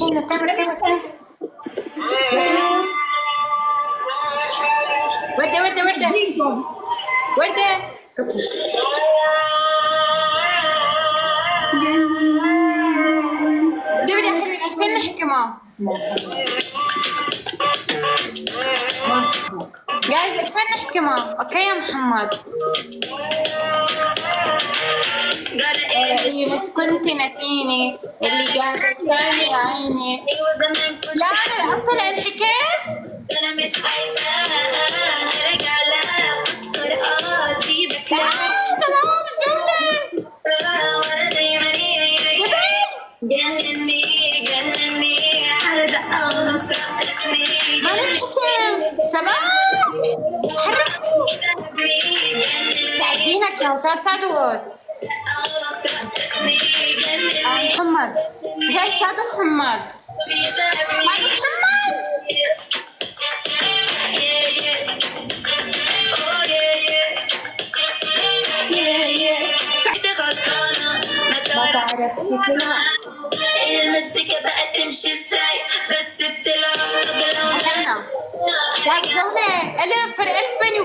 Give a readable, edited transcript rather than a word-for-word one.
وردة وردة وردة وردة كفو. دوري يا حلوين 2000 نحكي معه. جايز 2000 نحكي معه. اوكي يا محمد. إيه بس كنتي نسيني اللي جابك كان يا عيني. لا أنا أصلا انحكيت. أنا مش عايزة أرجع لها راسي بكلام. سلام الشغلة. وأنا دايما جنني جنني على دقة ونص رقصني. ما نحكي سلام. حركوا. تعبينك يا وسام سعدوس. محمد جاي سعد محمد. ما تعرف شكلها المزيكا بقت تمشي ازاي بس بتلعب طبلة. جاك زونة ألف فرق 2000